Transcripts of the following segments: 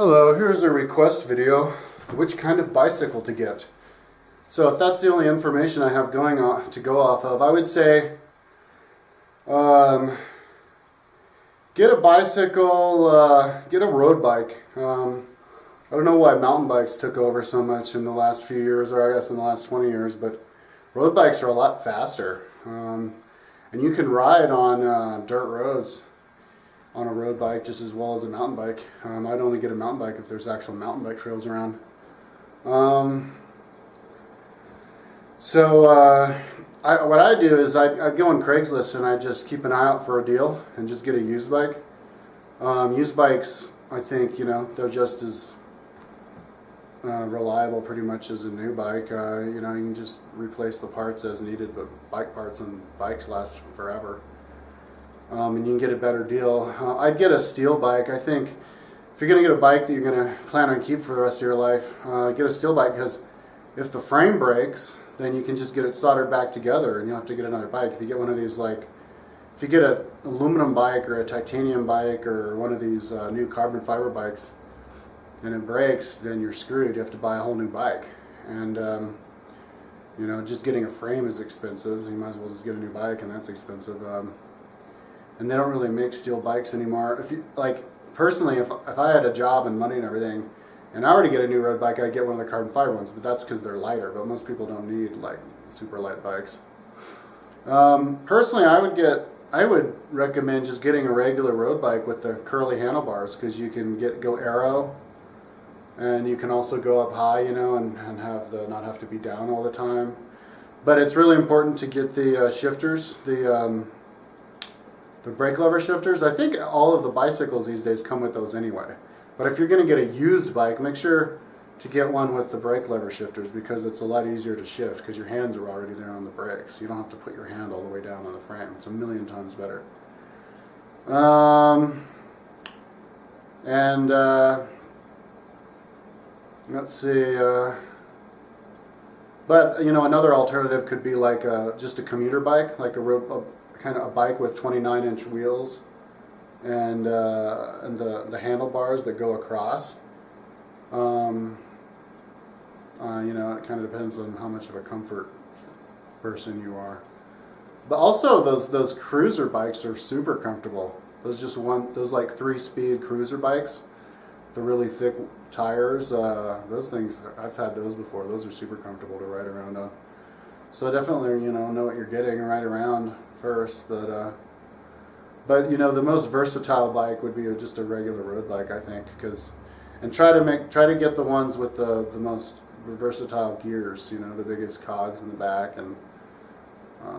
Hello, here's a request video, which kind of bicycle to get. So if that's the only information I have going on to go off of, I would say get a bicycle, get a road bike. I don't know why mountain bikes took over so much in the last few years, or I guess in the last 20 years, but road bikes are a lot faster. And you can ride on dirt roads on a road bike just as well as a mountain bike. I'd only get a mountain bike if there's actual mountain bike trails around. What I do is I go on Craigslist and I just keep an eye out for a deal and just get a used bike. Used bikes, I think, they're just as reliable pretty much as a new bike. You can just replace the parts as needed, but bike parts on bikes last forever. And you can get a better deal. I'd get a steel bike. I think if you're going to get a bike that you're going to plan on keep for the rest of your life, get a steel bike, because if the frame breaks, then you can just get it soldered back together and you don't have to get another bike. If you get one of these, if you get an aluminum bike or a titanium bike or one of these new carbon fiber bikes and it breaks, then you're screwed. You have to buy a whole new bike. And just getting a frame is expensive, so you might as well just get a new bike, and that's expensive. And they don't really make steel bikes anymore. If you personally, if I had a job and money and everything, and I were to get a new road bike, I'd get one of the carbon fiber ones. But that's because they're lighter. But most people don't need super light bikes. Personally, I would recommend just getting a regular road bike with the curly handlebars, because you can go aero, and you can also go up high, and have not have to be down all the time. But it's really important to get the shifters, the brake lever shifters. I think all of the bicycles these days come with those anyway. But if you're going to get a used bike, make sure to get one with the brake lever shifters, because it's a lot easier to shift because your hands are already there on the brakes. You don't have to put your hand all the way down on the frame. It's a million times better. Let's see. But another alternative could be just a commuter bike, like kind of a bike with 29-inch wheels and the handlebars that go across. It kind of depends on how much of a comfort person you are. But also those cruiser bikes are super comfortable. Those 3-speed cruiser bikes, the really thick tires. Those things, I've had those before. Those are super comfortable to ride around on. So definitely know what you're getting and ride around first, but the most versatile bike would be just a regular road bike, I think, and try to get the ones with the most versatile gears, the biggest cogs in the back, and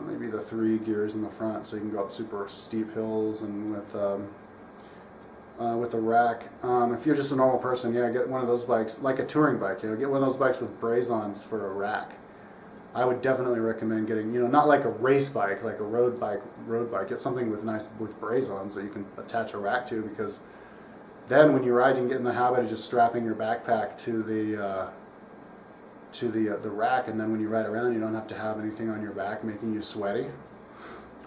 maybe the 3 gears in the front, so you can go up super steep hills, and with a rack. If you're just a normal person, get one of those bikes, like a touring bike. Get one of those bikes with braze-ons for a rack. I would definitely recommend getting, not like a race bike, like a road bike. Get something with braze-ons that you can attach a rack to, because then when you ride, you can get in the habit of just strapping your backpack to the rack, and then when you ride around, you don't have to have anything on your back making you sweaty.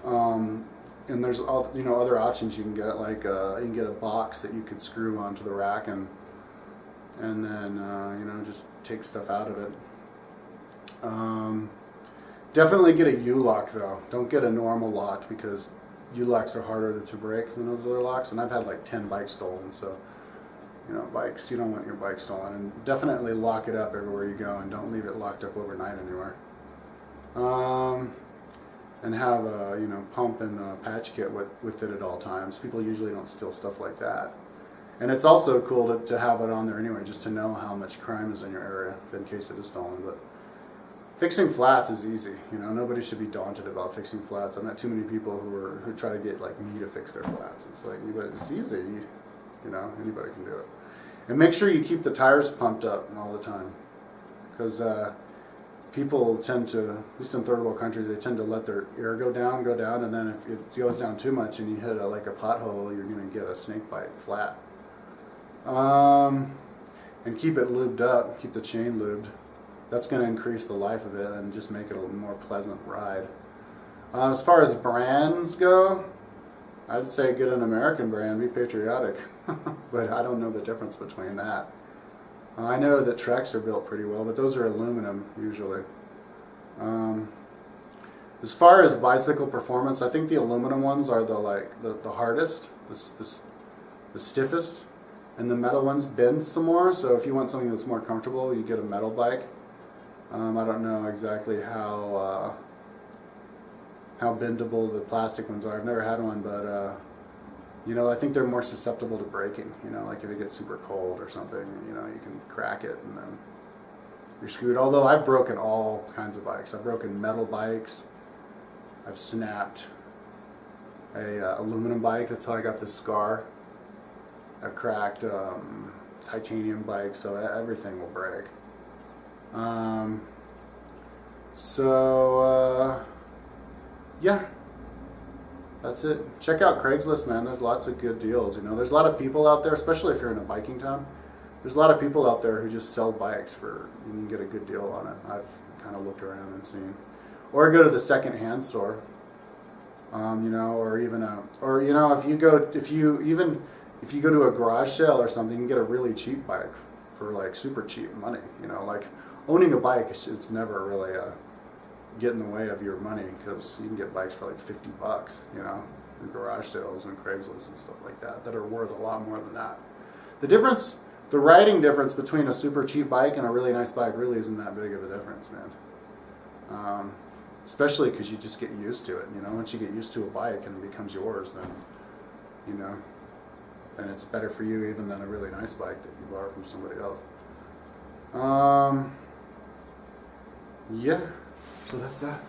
And there's other options you can get, you can get a box that you could screw onto the rack, and then just take stuff out of it. Definitely get a U-lock though. Don't get a normal lock, because U-locks are harder to break than those other locks. And I've had 10 bikes stolen, so bikes, you don't want your bike stolen. And definitely lock it up everywhere you go, and don't leave it locked up overnight anywhere. And have a pump and patch kit with it at all times. People usually don't steal stuff like that. And it's also cool to have it on there anyway, just to know how much crime is in your area, in case it is stolen. But fixing flats is easy. Nobody should be daunted about fixing flats. I've met too many people who try to get me to fix their flats. It's it's easy. Anybody can do it. And make sure you keep the tires pumped up all the time, because people tend to, at least in third world countries, they tend to let their air go down, and then if it goes down too much and you hit a pothole, you're going to get a snake bite flat. And keep it lubed up. Keep the chain lubed. That's going to increase the life of it and just make it a more pleasant ride. As far as brands go, I'd say get an American brand, be patriotic, but I don't know the difference between that. I know that Treks are built pretty well, but those are aluminum usually. As far as bicycle performance, I think the aluminum ones are the hardest, the stiffest, and the metal ones bend some more. So if you want something that's more comfortable, you get a metal bike. I don't know exactly how bendable the plastic ones are. I've never had one, but you know, I think they're more susceptible to breaking. You know, like if it gets super cold or something, you know, you can crack it and then you're screwed. Although I've broken all kinds of bikes. I've broken metal bikes. I've snapped a aluminum bike. That's how I got this scar. I've cracked titanium bikes, so everything will break. Yeah, that's it. Check out Craigslist, man. There's lots of good deals. You know, there's a lot of people out there, especially if you're in a biking town. There's a lot of people out there who just sell bikes for, you can get a good deal on it. I've kind of looked around and seen. Or go to the second-hand store. You know, or even you know, if you go to a garage sale or something, you can get a really cheap bike for like super cheap money. You know, like owning a bike, it's never really get in the way of your money because you can get bikes for like $50, you know, in garage sales and Craigslist and stuff like that are worth a lot more than that. The riding difference between a super cheap bike and a really nice bike really isn't that big of a difference, man. Especially because you just get used to it. You know, once you get used to a bike and it becomes yours, then, you know, then it's better for you even than a really nice bike that you borrow from somebody else. Yeah, so that's that.